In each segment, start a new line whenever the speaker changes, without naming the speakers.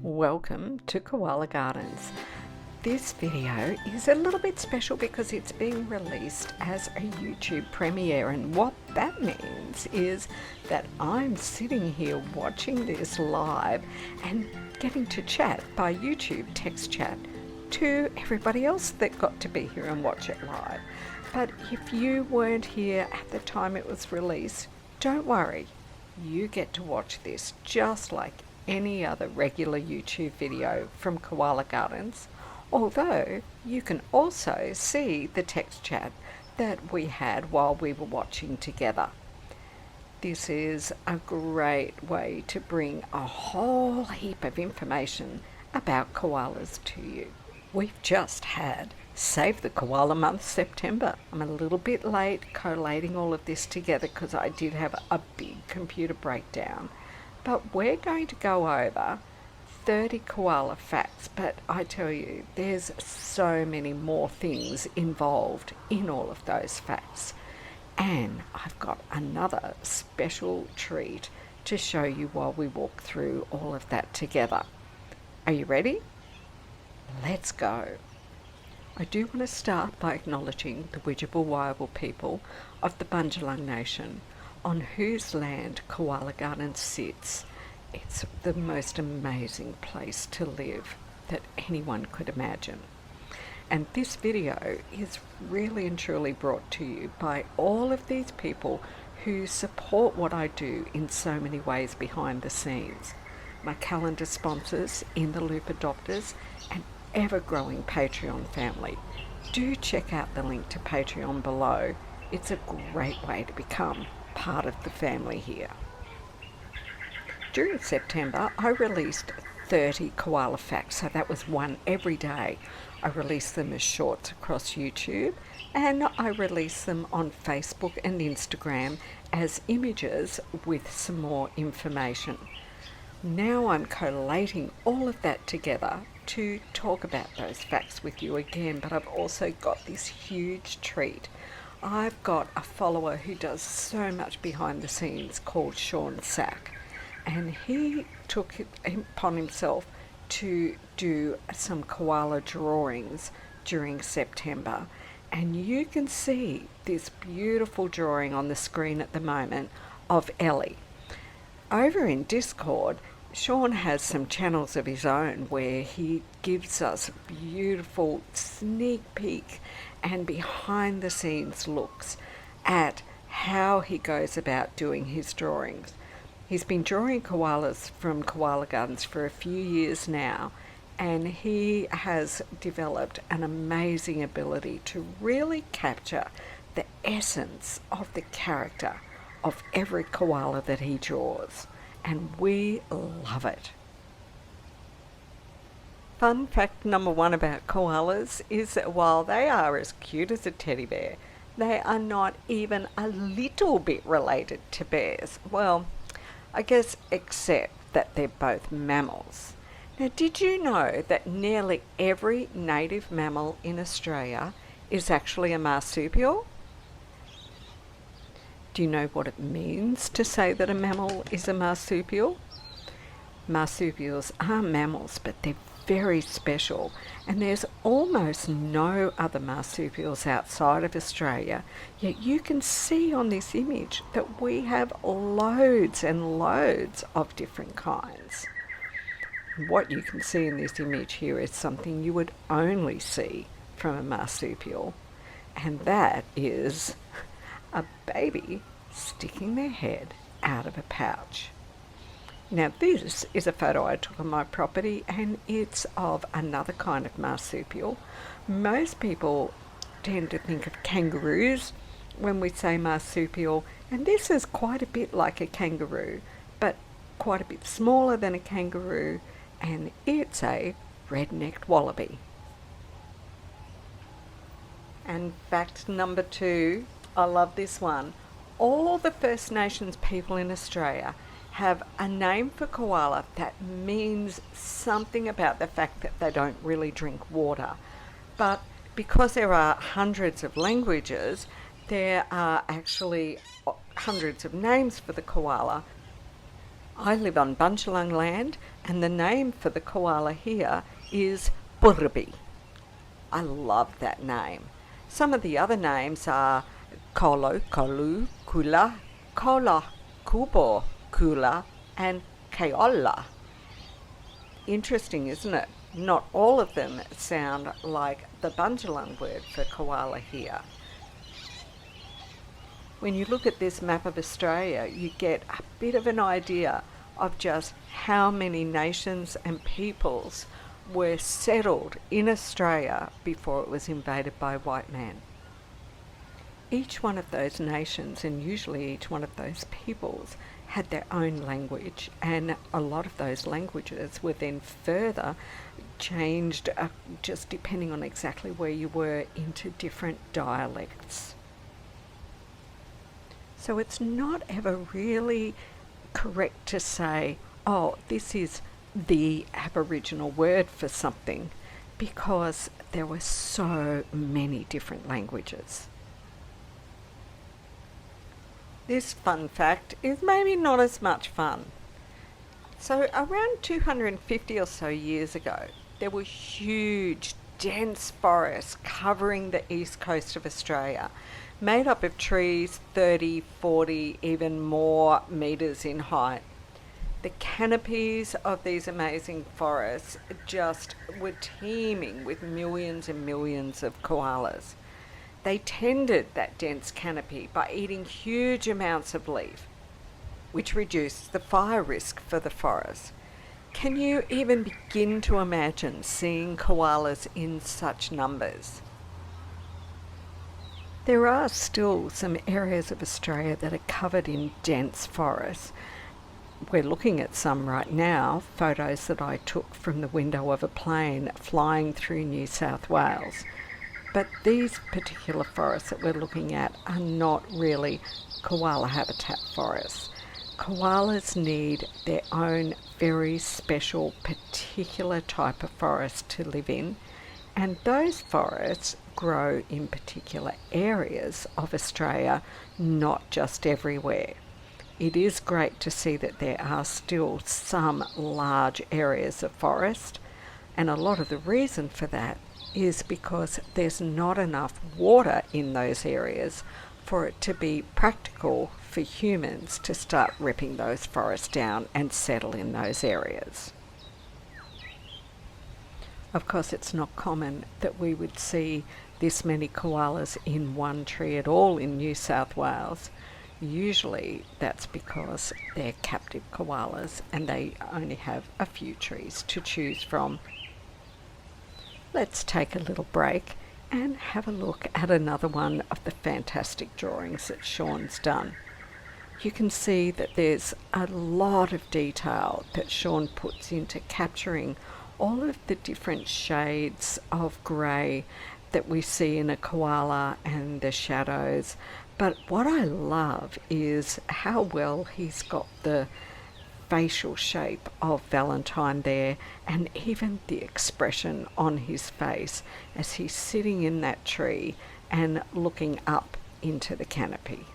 Welcome to Koala Gardens. This video is a little bit special because it's being released as a YouTube premiere, and what that means is that I'm sitting here watching this live and getting to chat by YouTube text chat to everybody else that got to be here and watch it live. But if you weren't here at the time it was released, don't worry, you get to watch this just like any other regular YouTube video from Koala Gardens, although you can also see the text chat that we had while we were watching together. This is a great way to bring a whole heap of information about koalas to you. We've just had Save the Koala Month September. I'm a little bit late collating all of this together because I did have a big computer breakdown. But we're going to go over 30 koala facts, but I tell you, there's so many more things involved in all of those facts. And I've got another special treat to show you while we walk through all of that together. Are you ready? Let's go. I do want to start by acknowledging the Widjabul people of the Bundjalung Nation, on whose land Koala Gardens sits. It's the most amazing place to live that anyone could imagine. And this video is really and truly brought to you by all of these people who support what I do in so many ways behind the scenes. My calendar sponsors, In the Loop Adopters, and ever-growing Patreon family. Do check out the link to Patreon below. It's a great way to become part of the family here. During September, I released 30 koala facts, so that was one every day. I released them as shorts across YouTube, and I released them on Facebook and Instagram as images with some more information. Now I'm collating all of that together to talk about those facts with you again, but I've also got this huge treat. I've got a follower who does so much behind the scenes called Sean Sack, and he took it upon himself to do some koala drawings during September, and you can see this beautiful drawing on the screen at the moment of Ellie. Over in Discord, Sean has some channels of his own where he gives us a beautiful sneak peek and behind the scenes looks at how he goes about doing his drawings. He's been drawing koalas from Koala Gardens for a few years now, and he has developed an amazing ability to really capture the essence of the character of every koala that he draws, and we love it. Fun fact number one about koalas is that while they are as cute as a teddy bear, they are not even a little bit related to bears. Well, I guess except that they're both mammals. Now, did you know that nearly every native mammal in Australia is actually a marsupial? Do you know what it means to say that a mammal is a marsupial? Marsupials are mammals, but they're very special, and there's almost no other marsupials outside of Australia, yet you can see on this image that we have loads and loads of different kinds. What you can see in this image here is something you would only see from a marsupial, and that is a baby sticking their head out of a pouch. Now, this is a photo I took on my property, and it's of another kind of marsupial. Most people tend to think of kangaroos when we say marsupial, and this is quite a bit like a kangaroo, but quite a bit smaller than a kangaroo, and it's a red-necked wallaby. And fact number two, I love this one. All the First Nations people in Australia have a name for koala that means something about the fact that they don't really drink water. But because there are hundreds of languages, there are actually hundreds of names for the koala. I live on Bundjalung land, and the name for the koala here is Burrabi. I love that name. Some of the other names are Kolo, Kolu, Kula, Kola, Kubo, Kula, and Keola. Interesting, isn't it? Not all of them sound like the Bundjalung word for koala here. When you look at this map of Australia, you get a bit of an idea of just how many nations and peoples were settled in Australia before it was invaded by white men. Each one of those nations, and usually each one of those peoples, had their own language, and a lot of those languages were then further changed, just depending on exactly where you were, into different dialects. So it's not ever really correct to say, oh, this is the Aboriginal word for something, because there were so many different languages. This fun fact is maybe not as much fun. So around 250 or so years ago, there were huge, dense forests covering the east coast of Australia, made up of trees 30, 40, even more metres in height. The canopies of these amazing forests just were teeming with millions and millions of koalas. They tended that dense canopy by eating huge amounts of leaf, which reduced the fire risk for the forest. Can you even begin to imagine seeing koalas in such numbers? There are still some areas of Australia that are covered in dense forests. We're looking at some right now, photos that I took from the window of a plane flying through New South Wales. But these particular forests that we're looking at are not really koala habitat forests. Koalas need their own very special particular type of forest to live in, and those forests grow in particular areas of Australia, not just everywhere. It is great to see that there are still some large areas of forest, and a lot of the reason for that is because there's not enough water in those areas for it to be practical for humans to start ripping those forests down and settle in those areas. Of course, it's not common that we would see this many koalas in one tree at all in New South Wales. Usually that's because they're captive koalas and they only have a few trees to choose from. Let's take a little break and have a look at another one of the fantastic drawings that Sean's done. You can see that there's a lot of detail that Sean puts into capturing all of the different shades of grey that we see in a koala and the shadows. But what I love is how well he's got the facial shape of Valentine there, and even the expression on his face as he's sitting in that tree and looking up into the canopy.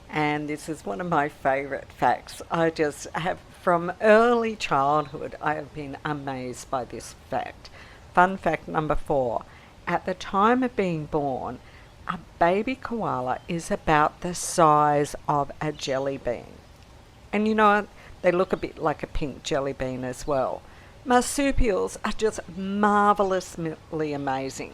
And this is one of my favourite facts. I just have, from early childhood, I have been amazed by this fact. Fun fact number 4. At the time of being born, a baby koala is about the size of a jelly bean. And you know what? They look a bit like a pink jelly bean as well. Marsupials are just marvellously amazing.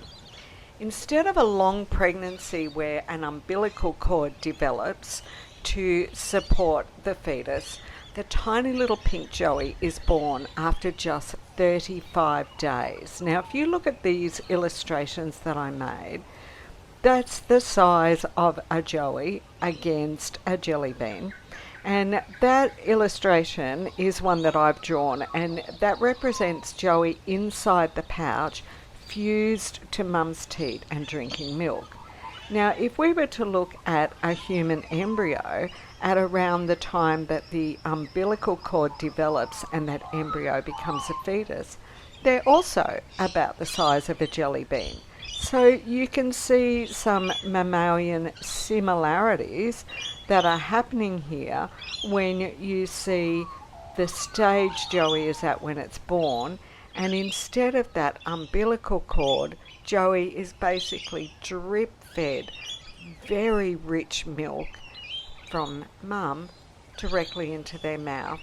Instead of a long pregnancy where an umbilical cord develops to support the fetus, the tiny little pink joey is born after just 35 days. Now, if you look at these illustrations that I made, that's the size of a joey against a jelly bean. And that illustration is one that I've drawn, and that represents Joey inside the pouch, fused to mum's teat and drinking milk. Now, if we were to look at a human embryo at around the time that the umbilical cord develops and that embryo becomes a fetus, they're also about the size of a jelly bean. So you can see some mammalian similarities that are happening here when you see the stage Joey is at when it's born, and instead of that umbilical cord, Joey is basically drip fed very rich milk from mum directly into their mouth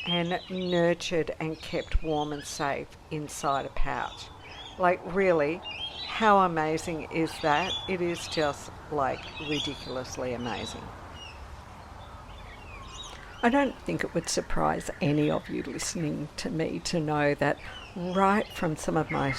and nurtured and kept warm and safe inside a pouch. Like, really, how amazing is that? It is just like ridiculously amazing. I don't think it would surprise any of you listening to me to know that right from some of my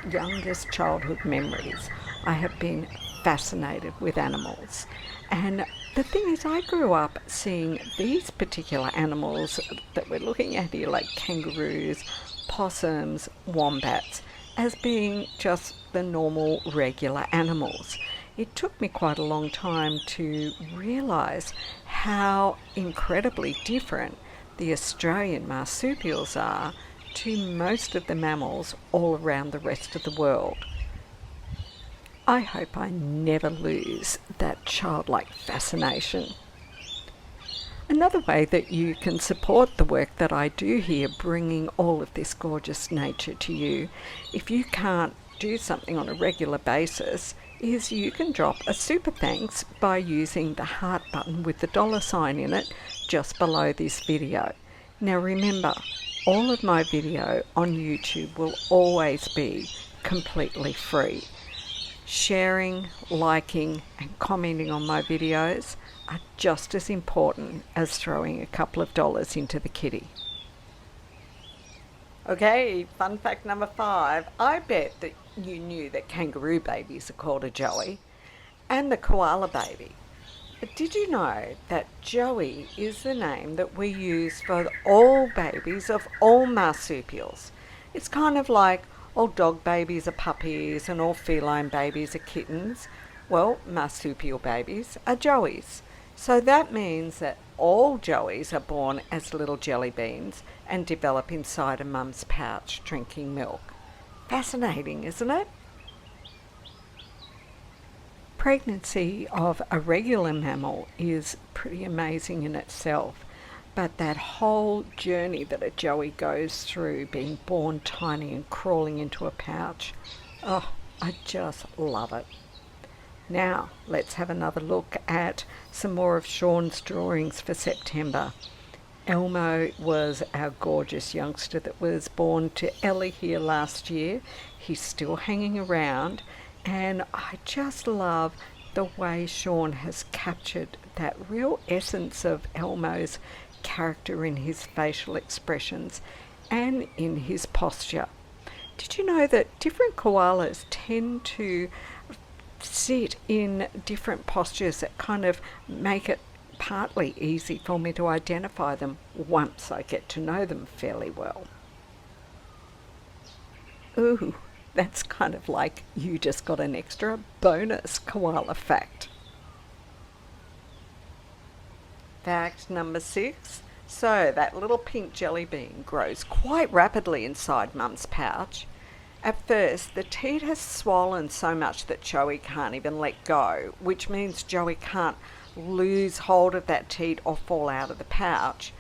youngest childhood memories, I have been fascinated with animals. And the thing is, I grew up seeing these particular animals that we're looking at here, like kangaroos, possums, wombats, as being just the normal, regular animals. It took me quite a long time to realise how incredibly different the Australian marsupials are to most of the mammals all around the rest of the world. I hope I never lose that childlike fascination. Another way that you can support the work that I do here, bringing all of this gorgeous nature to you, if you can't do something on a regular basis, is you can drop a super thanks by using the heart button with the $sign in it just below this video. Now remember, all of my video on YouTube will always be completely free. Sharing, liking and commenting on my videos are just as important as throwing a couple of dollars into the kitty. Okay, fun fact number 5. I bet that you knew that kangaroo babies are called a joey and the koala baby. But did you know that Joey is the name that we use for all babies of all marsupials? It's kind of like all dog babies are puppies and all feline babies are kittens. Well, marsupial babies are joeys. So that means that all joeys are born as little jelly beans and develop inside a mum's pouch drinking milk. Fascinating, isn't it? Pregnancy of a regular mammal is pretty amazing in itself, but that whole journey that a joey goes through, being born tiny and crawling into a pouch, oh, I just love it. Now, let's have another look at some more of Sean's drawings for September. Elmo was our gorgeous youngster that was born to Ellie here last year. He's still hanging around, and I just love the way Sean has captured that real essence of Elmo's character in his facial expressions and in his posture. Did you know that different koalas tend to sit in different postures that kind of make it partly easy for me to identify them once I get to know them fairly well? Ooh, that's kind of like you just got an extra bonus koala fact. Fact number 6. So that little pink jelly bean grows quite rapidly inside Mum's pouch. At first, the teat has swollen so much that Joey can't even let go, which means Joey can't lose hold of that teat or fall out of the pouch.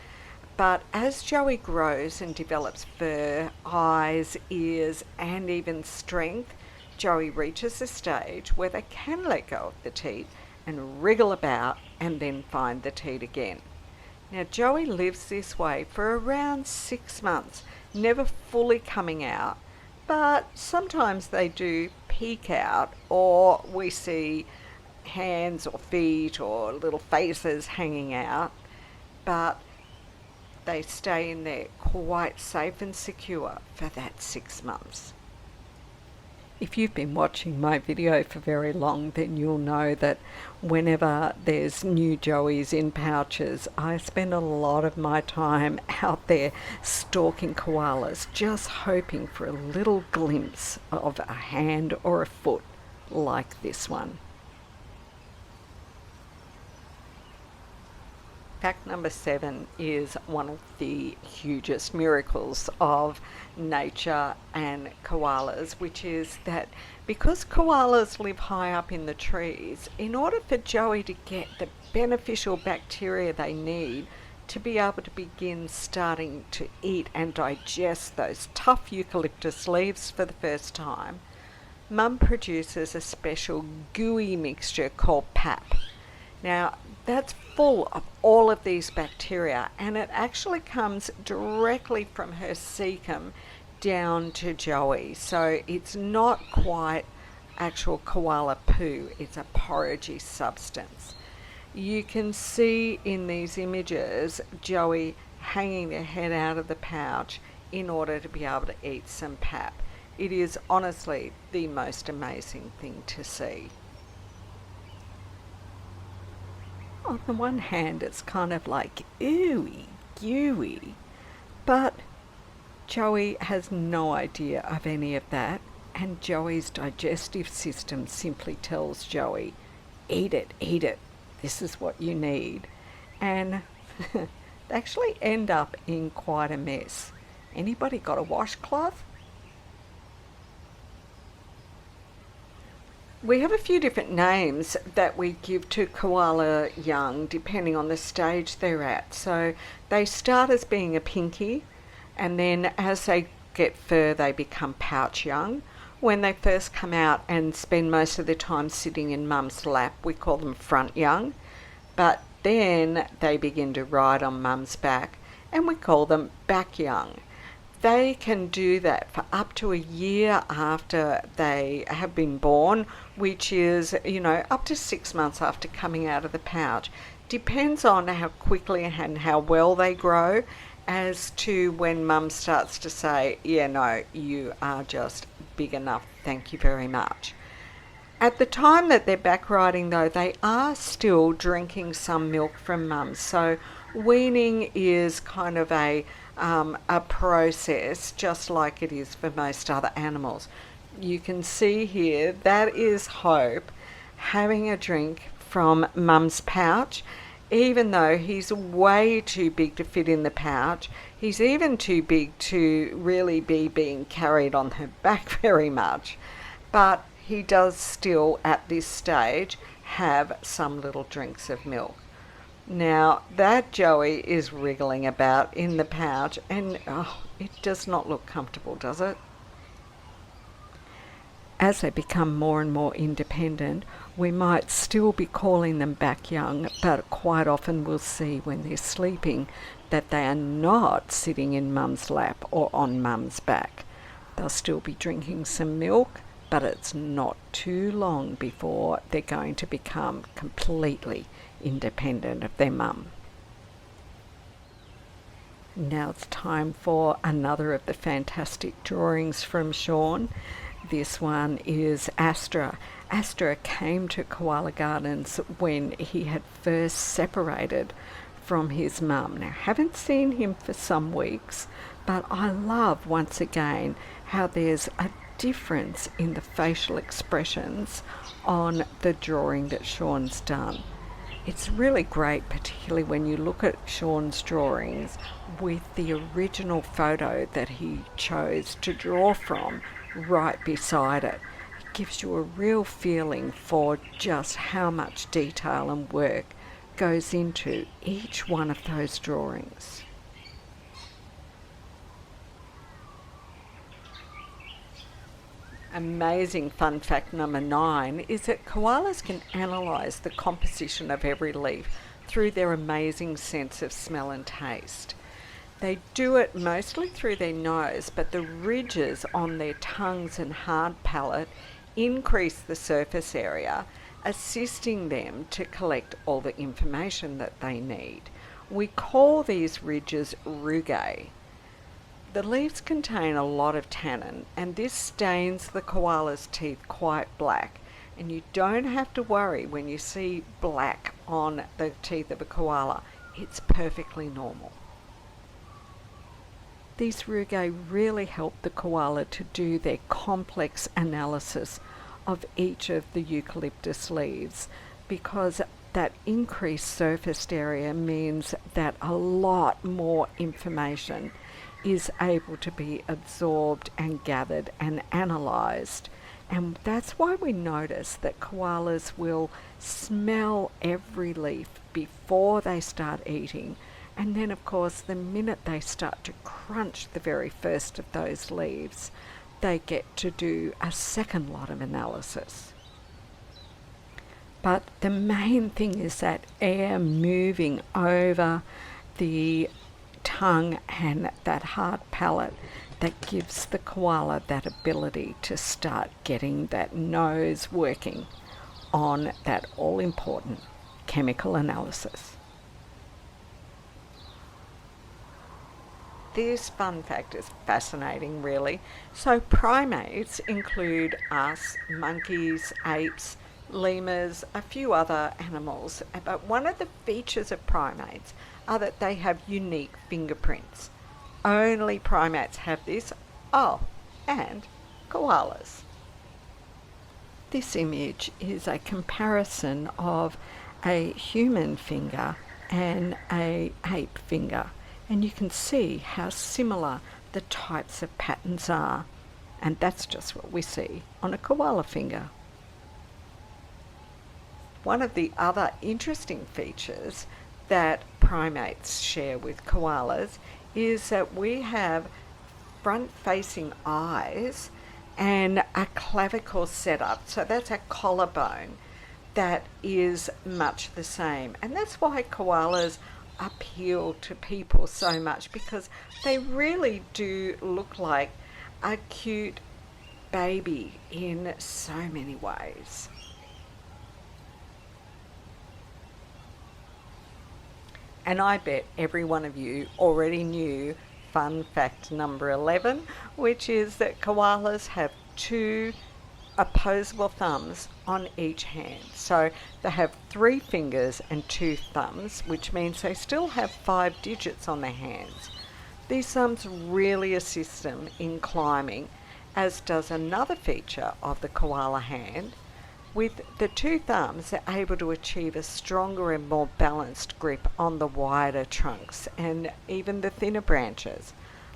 But as Joey grows and develops fur, eyes, ears, and even strength, Joey reaches a stage where they can let go of the teat and wriggle about and then find the teat again. Now, Joey lives this way for around 6 months, never fully coming out, but sometimes they do peek out, or we see hands or feet or little faces hanging out, but they stay in there quite safe and secure for that 6 months. If you've been watching my video for very long, then you'll know that whenever there's new joeys in pouches, I spend a lot of my time out there stalking koalas, just hoping for a little glimpse of a hand or a foot like this one. Fact number 7 is one of the hugest miracles of nature and koalas, which is that because koalas live high up in the trees, in order for Joey to get the beneficial bacteria they need to be able to begin starting to eat and digest those tough eucalyptus leaves for the first time, Mum produces a special gooey mixture called pap. Now, that's full of all of these bacteria, and it actually comes directly from her cecum down to Joey. So it's not quite actual koala poo, it's a porridgey substance. You can see in these images Joey hanging their head out of the pouch in order to be able to eat some pap. It is honestly the most amazing thing to see. On the one hand, it's kind of like ooey gooey, but Joey has no idea of any of that, and Joey's digestive system simply tells Joey, eat it, this is what you need. And they actually end up in quite a mess. Anybody got a washcloth? We have a few different names that we give to koala young depending on the stage they're at. So they start as being a pinky, and then as they get fur they become pouch young. When they first come out and spend most of their time sitting in mum's lap, we call them front young. But then they begin to ride on mum's back, and we call them back young. They can do that for up to a year after they have been born, which is, up to 6 months after coming out of the pouch. Depends on how quickly and how well they grow as to when mum starts to say, yeah, no, you are just big enough, thank you very much. At the time that they're back riding, though, they are still drinking some milk from mum. So weaning is kind of a process, just like it is for most other animals. You can see here, that is Hope having a drink from mum's pouch. Even though he's way too big to fit in the pouch, he's even too big to really be being carried on her back very much. But he does still, at this stage, have some little drinks of milk. Now, that Joey is wriggling about in the pouch, and it does not look comfortable, does it? As they become more and more independent, we might still be calling them back young, but quite often we'll see when they're sleeping that they are not sitting in mum's lap or on mum's back. They'll still be drinking some milk, but it's not too long before they're going to become completely independent of their mum. Now it's time for another of the fantastic drawings from Sean. This one is Astra. Astra came to Koala Gardens when he had first separated from his mum. Now, I haven't seen him for some weeks, but I love once again how there's a difference in the facial expressions on the drawing that Sean's done. It's really great, particularly when you look at Sean's drawings with the original photo that he chose to draw from right beside it. It gives you a real feeling for just how much detail and work goes into each one of those drawings. Amazing fun fact number 9 is that koalas can analyse the composition of every leaf through their amazing sense of smell and taste. They do it mostly through their nose, but the ridges on their tongues and hard palate increase the surface area, assisting them to collect all the information that they need. We call these ridges rugae. The leaves contain a lot of tannin, and this stains the koala's teeth quite black, and you don't have to worry when you see black on the teeth of a koala. It's perfectly normal. These rugae really help the koala to do their complex analysis of each of the eucalyptus leaves, because that increased surface area means that a lot more information is able to be absorbed and gathered and analysed. And that's why we notice that koalas will smell every leaf before they start eating. And then, of course, the minute they start to crunch the very first of those leaves, they get to do a second lot of analysis. But the main thing is that air moving over the tongue and that hard palate that gives the koala that ability to start getting that nose working on that all-important chemical analysis. This fun fact is fascinating, really. So primates include us, monkeys, apes, lemurs, a few other animals, but one of the features of primates are that they have unique fingerprints. Only primates have this. Oh, and koalas. This image is a comparison of a human finger and an ape finger, and you can see how similar the types of patterns are, and that's just what we see on a koala finger. One of the other interesting features that primates share with koalas is that we have front-facing eyes and a clavicle setup. So that's a collarbone that is much the same. And that's why koalas appeal to people so much, because they really do look like a cute baby in so many ways. And I bet every one of you already knew fun fact number 11, which is that koalas have 2 opposable thumbs on each hand. So they have 3 fingers and 2 thumbs, which means they still have 5 digits on their hands. These thumbs really assist them in climbing, as does another feature of the koala hand. With the 2 thumbs, they're able to achieve a stronger and more balanced grip on the wider trunks and even the thinner branches.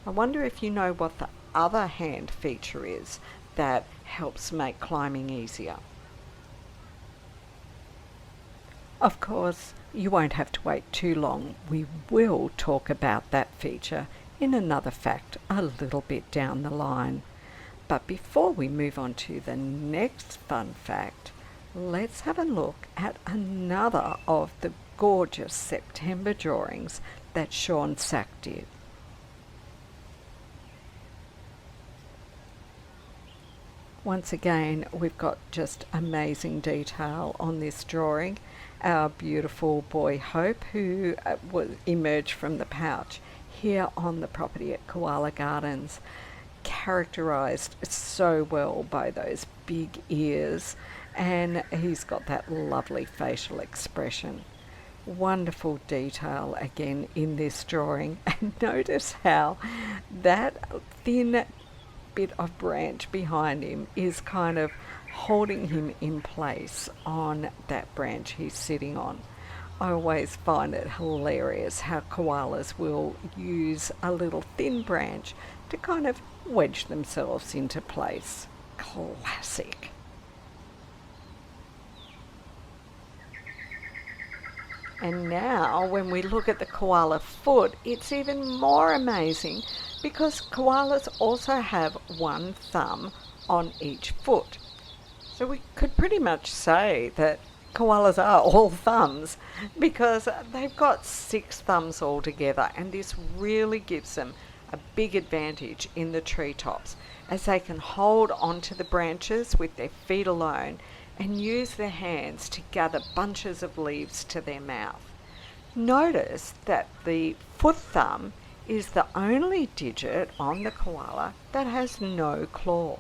I wonder if you know what the other hand feature is that helps make climbing easier. Of course, you won't have to wait too long. We will talk about that feature in another fact a little bit down the line. But before we move on to the next fun fact, let's have a look at another of the gorgeous September drawings that Sean Sack did. Once again, we've got just amazing detail on this drawing. Our beautiful boy Hope, who emerged from the pouch here on the property at Koala Gardens, characterized so well by those big ears, and he's got that lovely facial expression. Wonderful detail again in this drawing, and notice how that thin bit of branch behind him is kind of holding him in place on that branch he's sitting on. I always find it hilarious how koalas will use a little thin branch to kind of wedge themselves into place. Classic. And now when we look at the koala foot, it's even more amazing because koalas also have 1 thumb on each foot. So we could pretty much say that koalas are all thumbs because they've got 6 thumbs altogether, and this really gives them a big advantage in the treetops, as they can hold onto the branches with their feet alone and use their hands to gather bunches of leaves to their mouth. Notice that the foot thumb is the only digit on the koala that has no claw.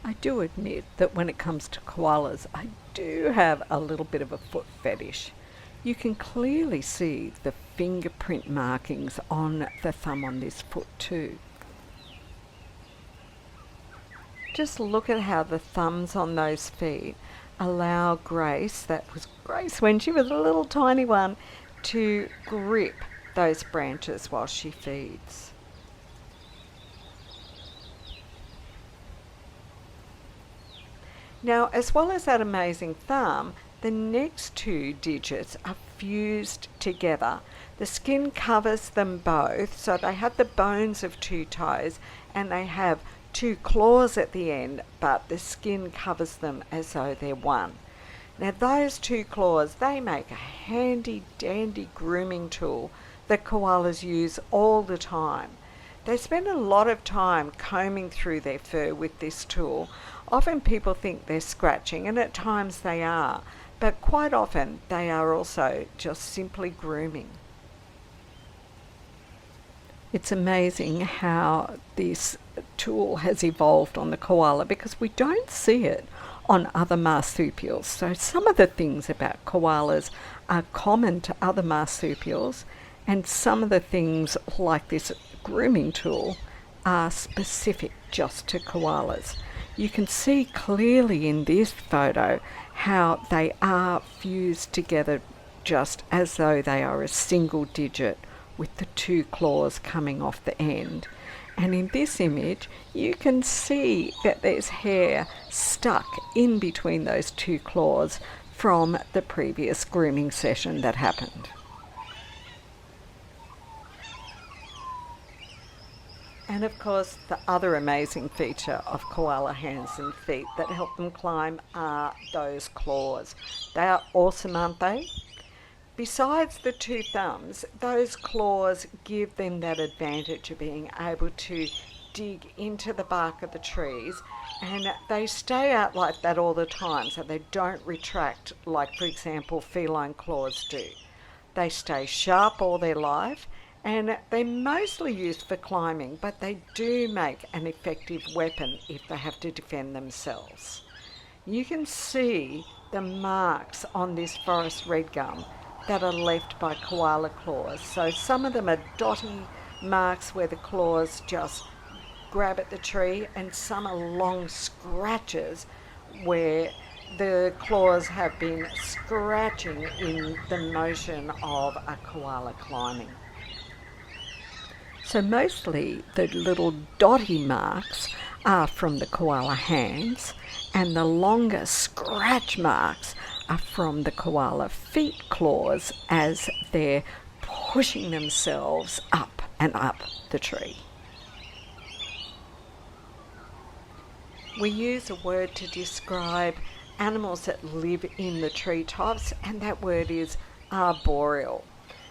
I do admit that when it comes to koalas, I do have a little bit of a foot fetish. You can clearly see the fingerprint markings on the thumb on this foot too. Just look at how the thumbs on those feet allow Grace, that was Grace when she was a little tiny one, to grip those branches while she feeds. Now, as well as that amazing thumb, the next two digits are fused together. The skin covers them both, so they have the bones of two toes and they have two claws at the end, but the skin covers them as though they're one. Now those two claws, they make a handy dandy grooming tool that koalas use all the time. They spend a lot of time combing through their fur with this tool. Often people think they're scratching, and at times they are, but quite often they are also just simply grooming. It's amazing how this tool has evolved on the koala because we don't see it on other marsupials. So some of the things about koalas are common to other marsupials, and some of the things like this grooming tool are specific just to koalas. You can see clearly in this photo how they are fused together just as though they are a single digit with the two claws coming off the end. And in this image you can see that there's hair stuck in between those two claws from the previous grooming session that happened. And of course, the other amazing feature of koala hands and feet that help them climb are those claws. They are awesome, aren't they? Besides the two thumbs, those claws give them that advantage of being able to dig into the bark of the trees, and they stay out like that all the time, so they don't retract like, for example, feline claws do. They stay sharp all their life, and they're mostly used for climbing, but they do make an effective weapon if they have to defend themselves. You can see the marks on this forest red gum that are left by koala claws. So some of them are dotty marks where the claws just grab at the tree, and some are long scratches where the claws have been scratching in the motion of a koala climbing. So mostly the little dotty marks are from the koala hands, and the longer scratch marks are from the koala feet claws as they're pushing themselves up and up the tree. We use a word to describe animals that live in the treetops, and that word is arboreal.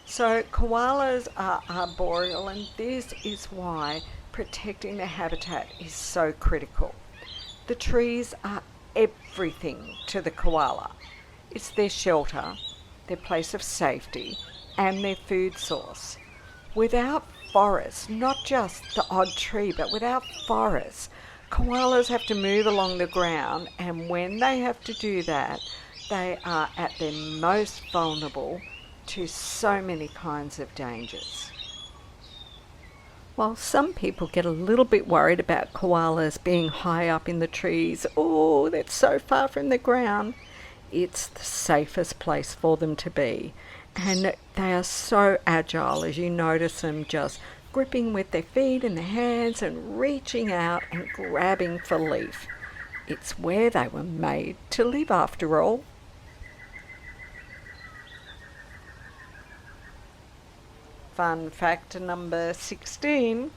So koalas are arboreal, and this is why protecting their habitat is so critical. The trees are everything to the koala. It's their shelter, their place of safety, and their food source. Without forests, not just the odd tree, but without forests, koalas have to move along the ground, and when they have to do that, they are at their most vulnerable to so many kinds of dangers. While some people get a little bit worried about koalas being high up in the trees, oh, that's so far from the ground, it's the safest place for them to be. And they are so agile, as you notice them just gripping with their feet and their hands and reaching out and grabbing for leaf. It's where they were made to live, after all. Fun fact number 16.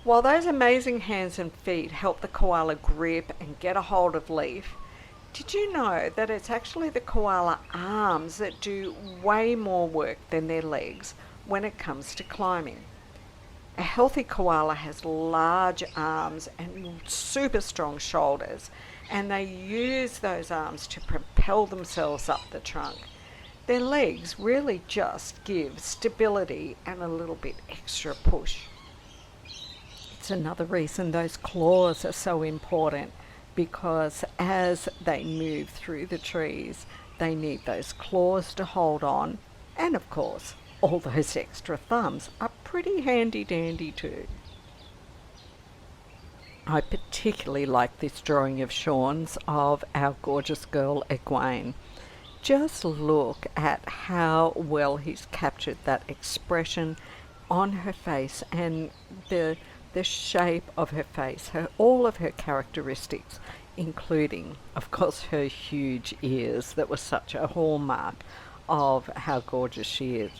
While those amazing hands and feet help the koala grip and get a hold of leaf, did you know that it's actually the koala arms that do way more work than their legs when it comes to climbing? A healthy koala has large arms and super strong shoulders, and they use those arms to propel themselves up the trunk. Their legs really just give stability and a little bit extra push. It's another reason those claws are so important, because as they move through the trees, they need those claws to hold on, and of course, all those extra thumbs are pretty handy dandy too. I particularly like this drawing of Sean's of our gorgeous girl Egwene. Just look at how well he's captured that expression on her face and the shape of her face, all of her characteristics, including, of course, her huge ears that was such a hallmark of how gorgeous she is.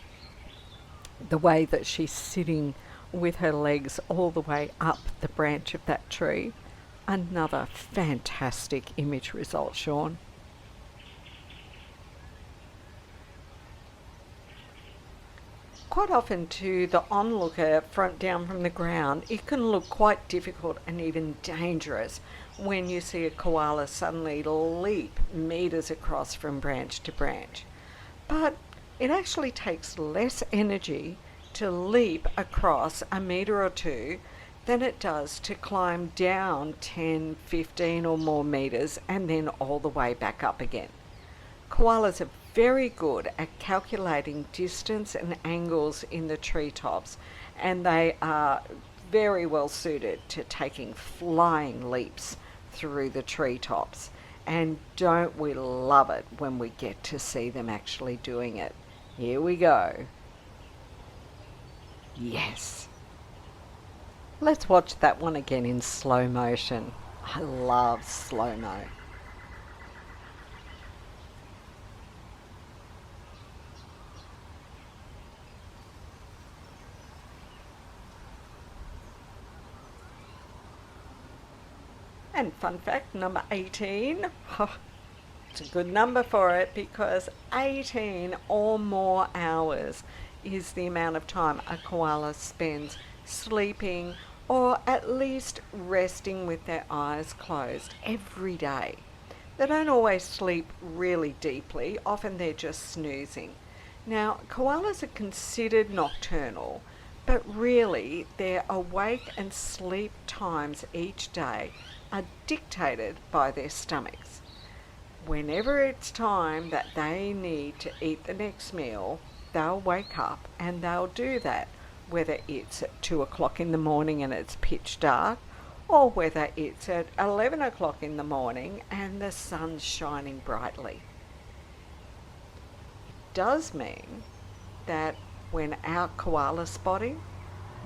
The way that she's sitting with her legs all the way up the branch of that tree. Another fantastic image result, Sean. Quite often to the onlooker front down from the ground, it can look quite difficult and even dangerous when you see a koala suddenly leap meters across from branch to branch. But it actually takes less energy to leap across a metre or two than it does to climb down 10, 15 or more metres and then all the way back up again. Koalas are very good at calculating distance and angles in the treetops, and they are very well suited to taking flying leaps through the treetops. And don't we love it when we get to see them actually doing it? Here we go. Yes. Let's watch that one again in slow motion. I love slow-mo. And fun fact number 18. It's a good number for it because 18 or more hours is the amount of time a koala spends sleeping or at least resting with their eyes closed every day. They don't always sleep really deeply, often they're just snoozing. Now, koalas are considered nocturnal, but really their awake and sleep times each day are dictated by their stomachs. Whenever it's time that they need to eat the next meal, they'll wake up and they'll do that, whether it's at 2 o'clock in the morning and it's pitch dark, or whether it's at 11 o'clock in the morning and the sun's shining brightly. It does mean that when out koala spotting,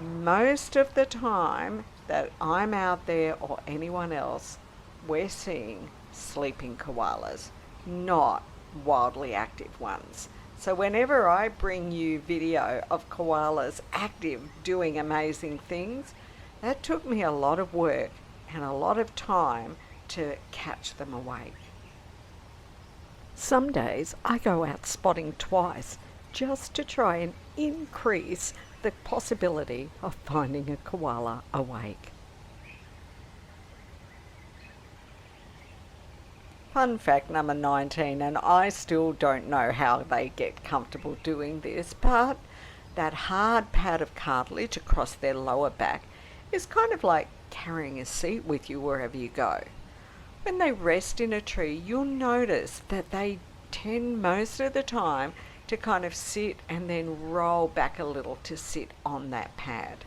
most of the time that I'm out there or anyone else, we're seeing sleeping koalas, not wildly active ones. So whenever I bring you video of koalas active doing amazing things, that took me a lot of work and a lot of time to catch them awake. Some days I go out spotting twice just to try and increase the possibility of finding a koala awake. Fun fact number 19, and I still don't know how they get comfortable doing this, but that hard pad of cartilage across their lower back is kind of like carrying a seat with you wherever you go. When they rest in a tree, you'll notice that they tend most of the time to kind of sit and then roll back a little to sit on that pad.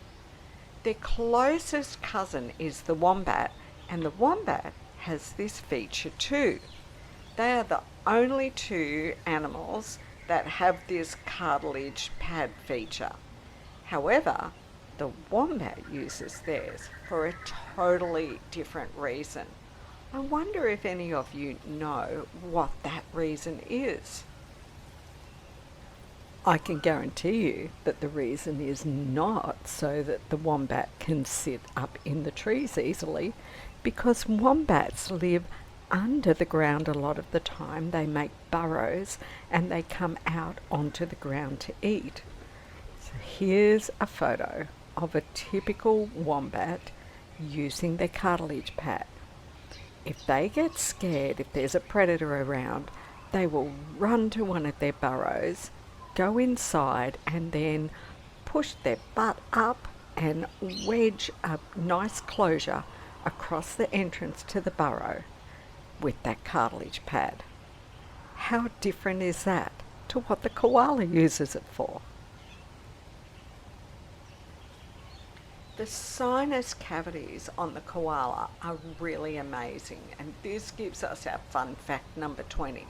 Their closest cousin is the wombat, and the wombat has this feature too. They are the only two animals that have this cartilage pad feature. However, the wombat uses theirs for a totally different reason. I wonder if any of you know what that reason is. I can guarantee you that the reason is not so that the wombat can sit up in the trees easily, because wombats live under the ground a lot of the time. They make burrows and they come out onto the ground to eat. So here's a photo of a typical wombat using their cartilage pad. If they get scared, if there's a predator around, they will run to one of their burrows, go inside and then push their butt up and wedge a nice closure across the entrance to the burrow with that cartilage pad. How different is that to what the koala uses it for? The sinus cavities on the koala are really amazing, and this gives us our fun fact number 20.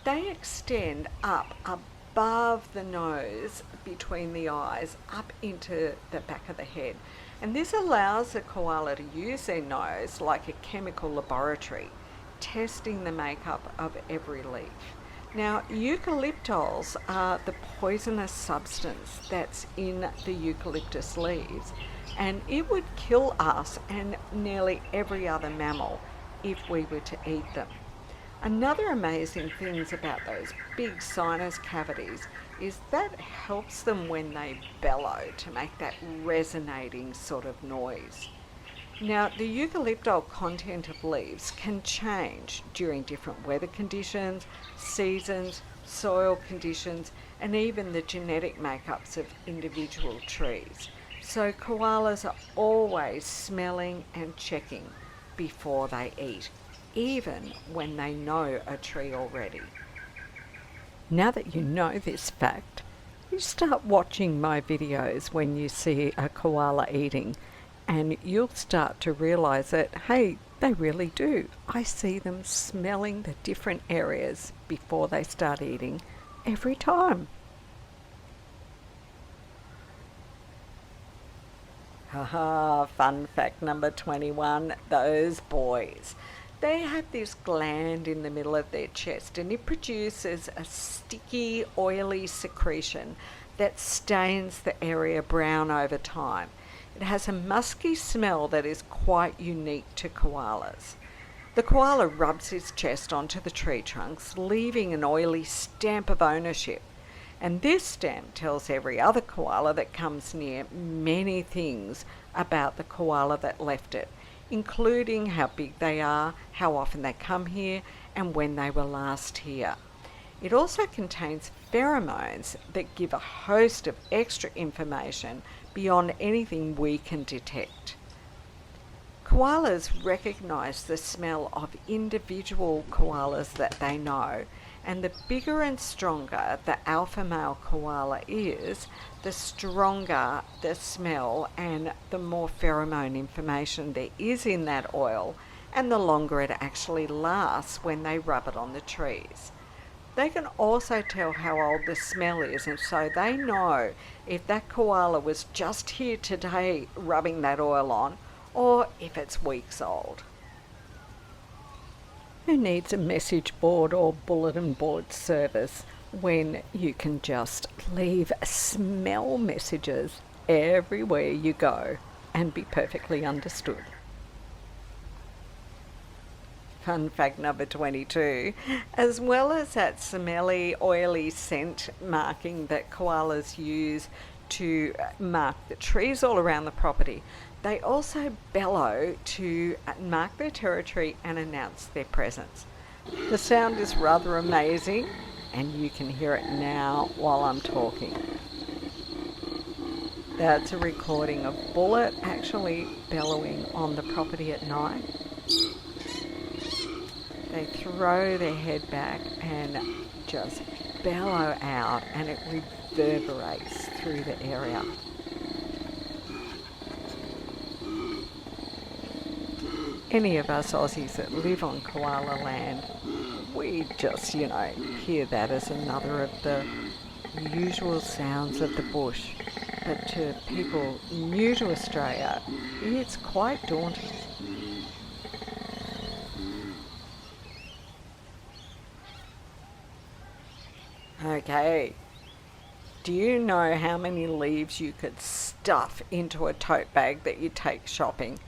They extend up above the nose, between the eyes, up into the back of the head. And this allows the koala to use their nose like a chemical laboratory, testing the makeup of every leaf. Now, eucalyptols are the poisonous substance that's in the eucalyptus leaves, and it would kill us and nearly every other mammal if we were to eat them. Another amazing thing about those big sinus cavities is that helps them when they bellow to make that resonating sort of noise. Now, the eucalyptol content of leaves can change during different weather conditions, seasons, soil conditions, and even the genetic makeups of individual trees. So koalas are always smelling and checking before they eat, even when they know a tree already. Now that you know this fact, you start watching my videos when you see a koala eating, and you'll start to realize that, hey, they really do. I see them smelling the different areas before they start eating every time. Haha, fun fact number 21, those boys. They have this gland in the middle of their chest, and it produces a sticky, oily secretion that stains the area brown over time. It has a musky smell that is quite unique to koalas. The koala rubs its chest onto the tree trunks, leaving an oily stamp of ownership. And this stamp tells every other koala that comes near many things about the koala that left it, including how big they are, how often they come here, and when they were last here. It also contains pheromones that give a host of extra information beyond anything we can detect. Koalas recognize the smell of individual koalas that they know, and the bigger and stronger the alpha male koala is, the stronger the smell and the more pheromone information there is in that oil, and the longer it actually lasts when they rub it on the trees. They can also tell how old the smell is, and so they know if that koala was just here today rubbing that oil on, or if it's weeks old. Who needs a message board or bulletin board service when you can just leave smell messages everywhere you go and be perfectly understood? Fun fact number 22, as well as that smelly, oily scent marking that koalas use to mark the trees all around the property, they also bellow to mark their territory and announce their presence. The sound is rather amazing, and you can hear it now while I'm talking. That's a recording of Bullet actually bellowing on the property at night. They throw their head back and just bellow out, and it reverberates through the area. Any of us Aussies that live on koala land, we just, hear that as another of the usual sounds of the bush. But to people new to Australia, it's quite daunting. Okay, do you know how many leaves you could stuff into a tote bag that you take shopping?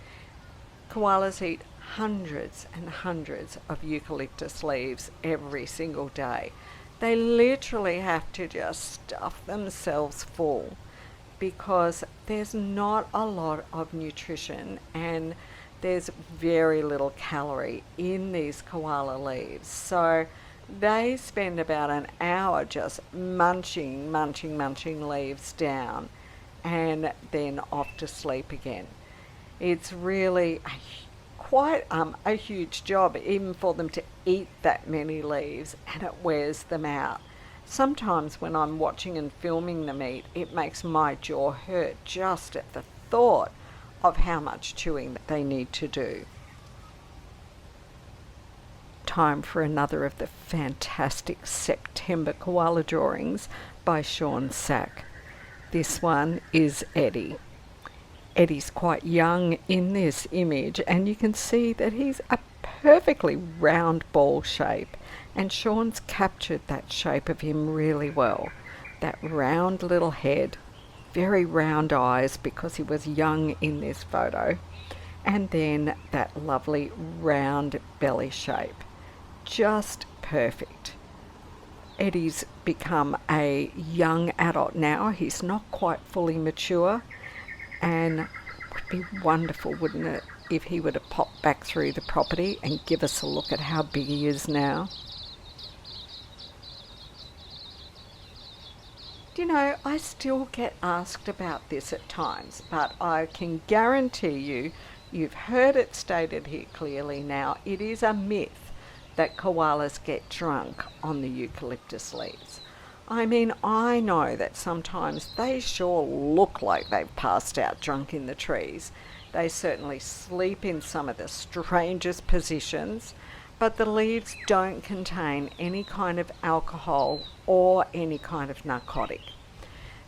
Koalas eat hundreds and hundreds of eucalyptus leaves every single day. They literally have to just stuff themselves full because there's not a lot of nutrition and there's very little calorie in these koala leaves. So they spend about an hour just munching leaves down and then off to sleep again. It's really quite a huge job even for them to eat that many leaves, and it wears them out. Sometimes when I'm watching and filming them eat, it makes my jaw hurt just at the thought of how much chewing they need to do. Time for another of the fantastic September koala drawings by Sean Sack. This one is Eddie. Eddie's quite young in this image, and you can see that he's a perfectly round ball shape, and Sean's captured that shape of him really well. That round little head, very round eyes because he was young in this photo, and then that lovely round belly shape. Just perfect. Eddie's become a young adult now. He's not quite fully mature, and it would be wonderful, wouldn't it, if he were to pop back through the property and give us a look at how big he is now. You know, I still get asked about this at times, but I can guarantee you've heard it stated here clearly now. It is a myth that koalas get drunk on the eucalyptus leaves. I mean, I know that sometimes they sure look like they've passed out drunk in the trees. They certainly sleep in some of the strangest positions, but the leaves don't contain any kind of alcohol or any kind of narcotic.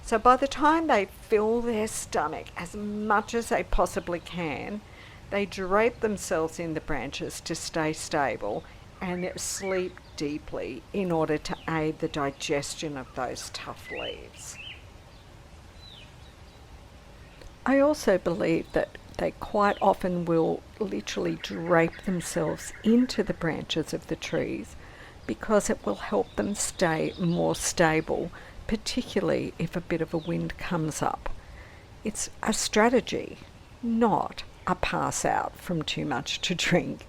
So by the time they fill their stomach as much as they possibly can, they drape themselves in the branches to stay stable and sleep deeply in order to aid the digestion of those tough leaves. I also believe that they quite often will literally drape themselves into the branches of the trees because it will help them stay more stable, particularly if a bit of a wind comes up. It's a strategy, not a pass out from too much to drink.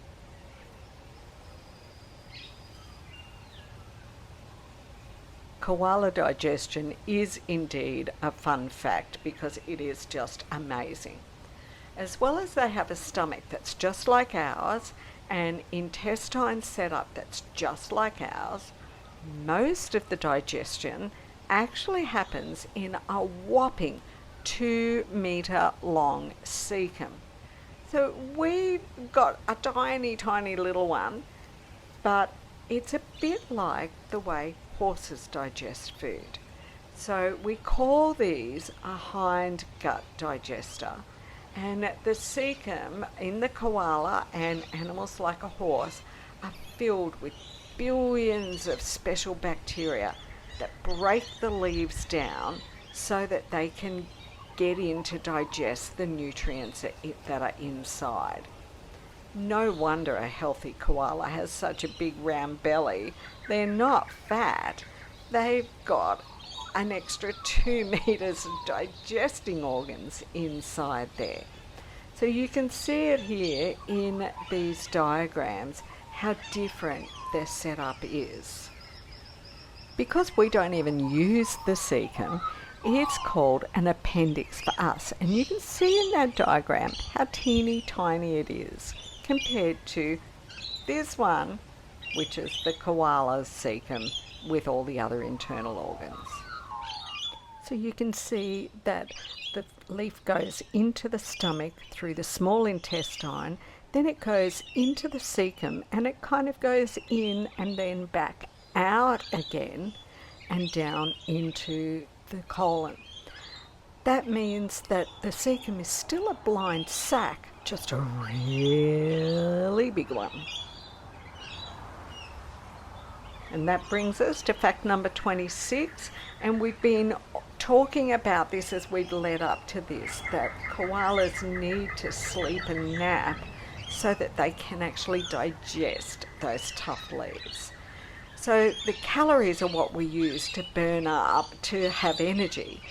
Koala digestion is indeed a fun fact because it is just amazing. As well as they have a stomach that's just like ours, an intestine setup that's just like ours, most of the digestion actually happens in a whopping 2-meter long cecum. So we've got a tiny, tiny little one, but it's a bit like the way horses digest food. So we call these a hind gut digester, and the cecum in the koala and animals like a horse are filled with billions of special bacteria that break the leaves down so that they can get in to digest the nutrients that are inside. No wonder a healthy koala has such a big round belly. They're not fat. They've got an extra 2 meters of digesting organs inside there. So you can see it here in these diagrams how different their setup is. Because we don't even use the cecum, it's called an appendix for us, and you can see in that diagram how teeny tiny it is compared to this one, which is the koala's cecum with all the other internal organs. So you can see that the leaf goes into the stomach through the small intestine, then it goes into the cecum, and it kind of goes in and then back out again and down into the colon. That means that the cecum is still a blind sac, just a really big one. And that brings us to fact number 26, and we've been talking about this as we've led up to this, that koalas need to sleep and nap so that they can actually digest those tough leaves. So the calories are what we use to burn up to have energy.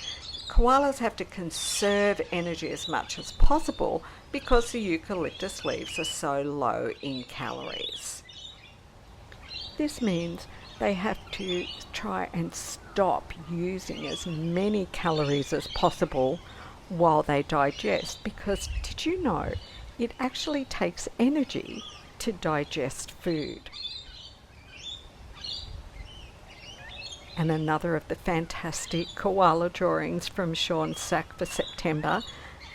Koalas have to conserve energy as much as possible because the eucalyptus leaves are so low in calories. This means they have to try and stop using as many calories as possible while they digest, because did you know it actually takes energy to digest food? And another of the fantastic koala drawings from Sean Sack for September.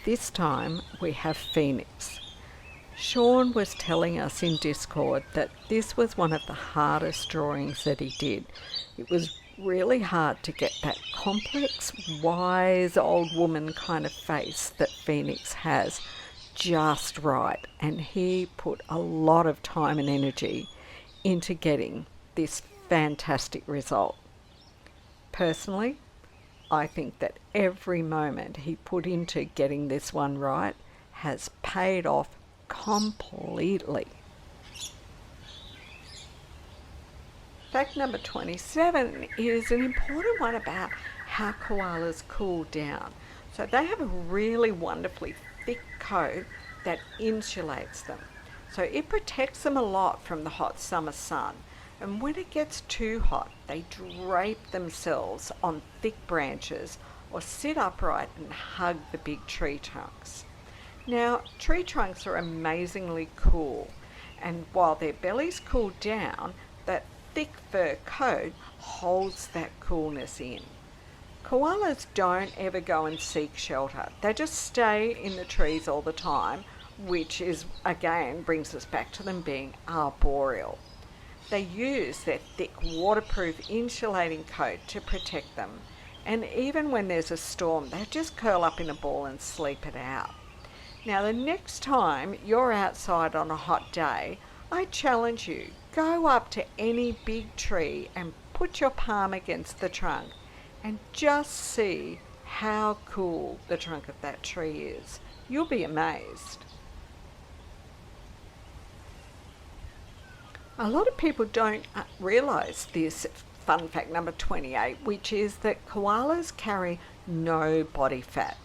This time we have Phoenix. Sean was telling us in Discord that this was one of the hardest drawings that he did. It was really hard to get that complex, wise old woman kind of face that Phoenix has just right, and he put a lot of time and energy into getting this fantastic result. Personally, I think that every moment he put into getting this one right has paid off completely. Fact number 27 is an important one about how koalas cool down. So they have a really wonderfully thick coat that insulates them. So it protects them a lot from the hot summer sun. And when it gets too hot, they drape themselves on thick branches or sit upright and hug the big tree trunks. Now, tree trunks are amazingly cool, and while their bellies cool down, that thick fur coat holds that coolness in. Koalas don't ever go and seek shelter. They just stay in the trees all the time, which is, again, brings us back to them being arboreal. They use their thick waterproof insulating coat to protect them, and even when there's a storm, they just curl up in a ball and sleep it out. Now, the next time you're outside on a hot day, I challenge you, go up to any big tree and put your palm against the trunk and just see how cool the trunk of that tree is. You'll be amazed. A lot of people don't realise this fun fact number 28, which is that koalas carry no body fat.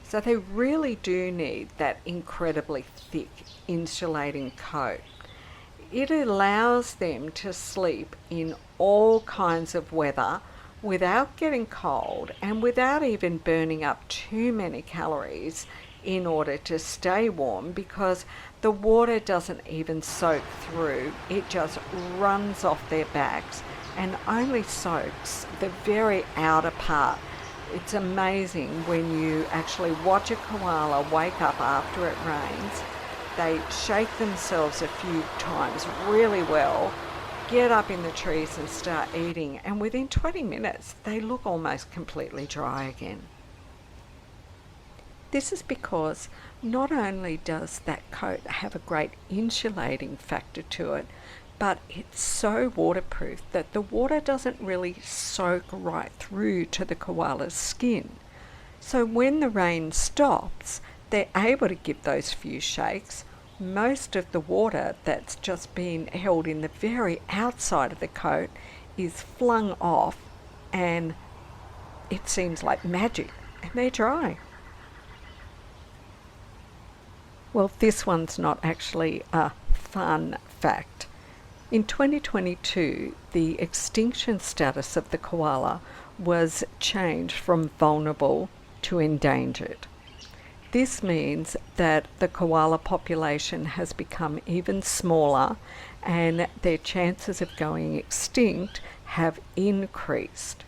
So they really do need that incredibly thick insulating coat. It allows them to sleep in all kinds of weather without getting cold and without even burning up too many calories in order to stay warm, because the water doesn't even soak through. It just runs off their backs and only soaks the very outer part. It's amazing when you actually watch a koala wake up after it rains. They shake themselves a few times really well, get up in the trees and start eating, and within 20 minutes they look almost completely dry again. This is because not only does that coat have a great insulating factor to it, but it's so waterproof that the water doesn't really soak right through to the koala's skin. So when the rain stops, they're able to give those few shakes. Most of the water that's just been held in the very outside of the coat is flung off, and it seems like magic, and they're dry. Well, this one's not actually a fun fact. In 2022, the extinction status of the koala was changed from vulnerable to endangered. This means that the koala population has become even smaller and their chances of going extinct have increased.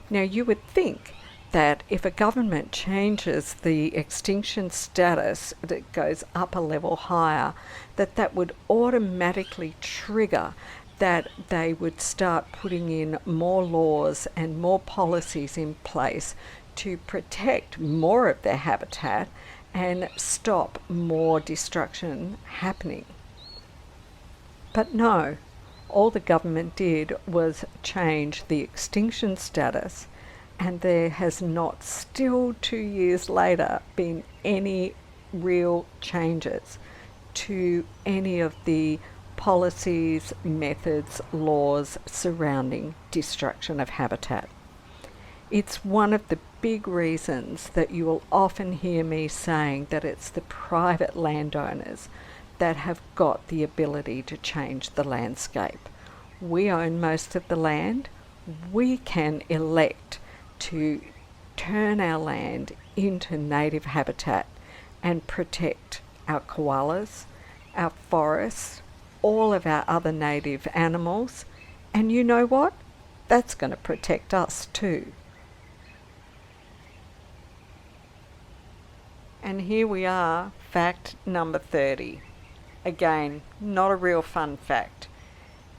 Now, you would think that if a government changes the extinction status, that goes up a level higher, that would automatically trigger that they would start putting in more laws and more policies in place to protect more of their habitat and stop more destruction happening. But no, all the government did was change the extinction status, and there has not, still 2 years later, been any real changes to any of the policies, methods, laws surrounding destruction of habitat. It's one of the big reasons that you will often hear me saying that it's the private landowners that have got the ability to change the landscape. We own most of the land. We can elect to turn our land into native habitat and protect our koalas, our forests, all of our other native animals, and you know what? That's going to protect us too. And here we are, fact number 30. Again, not a real fun fact.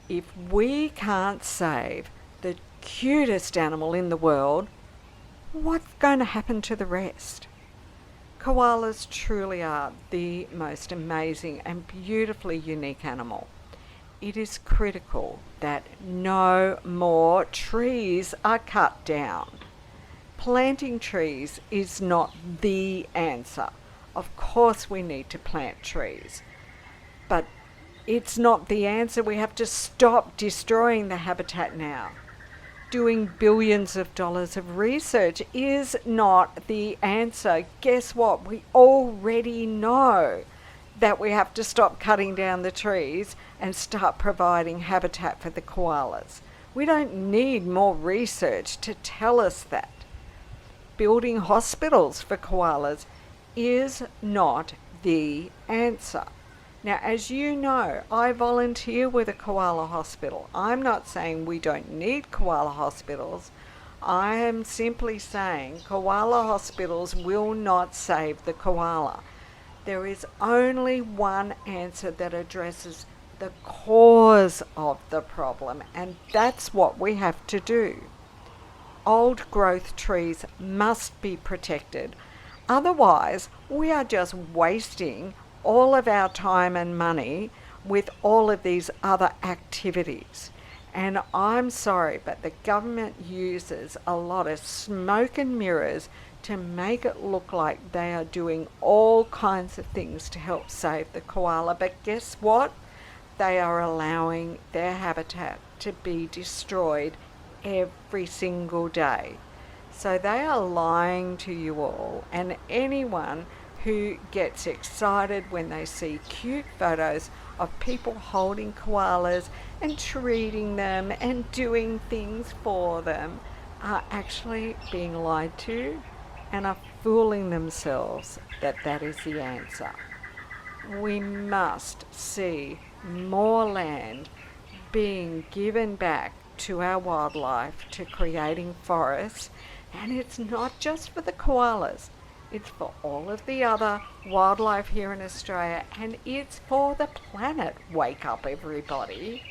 If we can't save the cutest animal in the world, what's going to happen to the rest? Koalas truly are the most amazing and beautifully unique animal. It is critical that no more trees are cut down. Planting trees is not the answer. Of course we need to plant trees, but it's not the answer. We have to stop destroying the habitat now. Doing billions of dollars of research is not the answer. Guess what? We already know that we have to stop cutting down the trees and start providing habitat for the koalas. We don't need more research to tell us that. Building hospitals for koalas is not the answer. Now, as you know, I volunteer with a koala hospital. I'm not saying we don't need koala hospitals. I am simply saying koala hospitals will not save the koala. There is only one answer that addresses the cause of the problem, and that's what we have to do. Old growth trees must be protected. Otherwise, we are just wasting all of our time and money with all of these other activities. And I'm sorry, but the government uses a lot of smoke and mirrors to make it look like they are doing all kinds of things to help save the koala. But guess what? They are allowing their habitat to be destroyed every single day. So they are lying to you all, and anyone who gets excited when they see cute photos of people holding koalas and treating them and doing things for them are actually being lied to and are fooling themselves that that is the answer. We must see more land being given back to our wildlife, to creating forests, and it's not just for the koalas. It's for all of the other wildlife here in Australia, and it's for the planet. Wake up, everybody.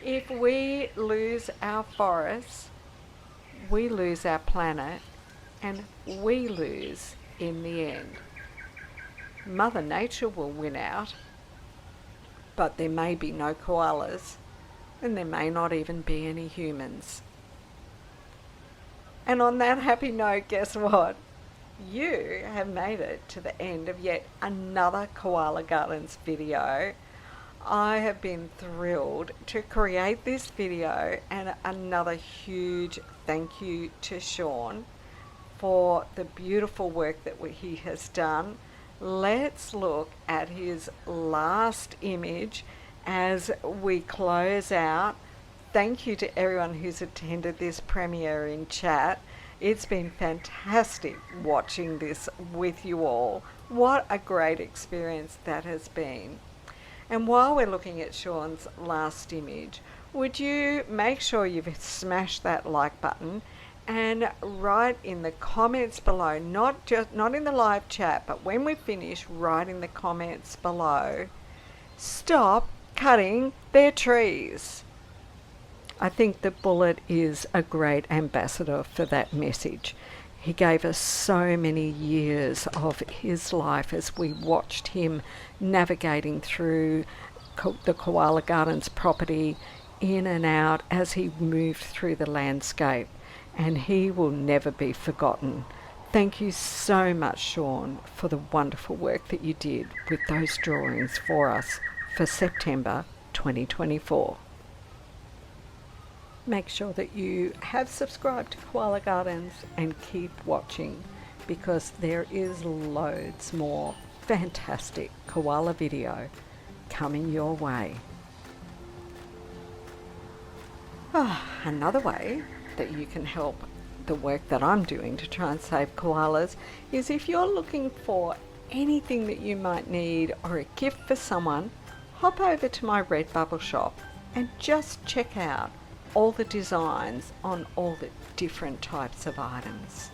If we lose our forests, we lose our planet, and we lose in the end. Mother Nature will win out, but there may be no koalas, and there may not even be any humans. And on that happy note, guess what? You have made it to the end of yet another Koala Gardens video. I have been thrilled to create this video, and another huge thank you to Sean for the beautiful work that he has done. Let's look at his last image as we close out. Thank you to everyone who's attended this premiere in chat. It's been fantastic watching this with you all. What a great experience that has been. And while we're looking at Sean's last image, would you make sure you've smashed that like button and write in the comments below, not in the live chat, but when we finish, write in the comments below, stop cutting their trees. I think that Bullet is a great ambassador for that message. He gave us so many years of his life as we watched him navigating through the Koala Gardens property, in and out as he moved through the landscape, and he will never be forgotten. Thank you so much, Sean, for the wonderful work that you did with those drawings for us for September 2024. Make sure that you have subscribed to Koala Gardens and keep watching, because there is loads more fantastic koala video coming your way. Another way that you can help the work that I'm doing to try and save koalas is if you're looking for anything that you might need or a gift for someone, hop over to my Redbubble shop and just check out all the designs on all the different types of items.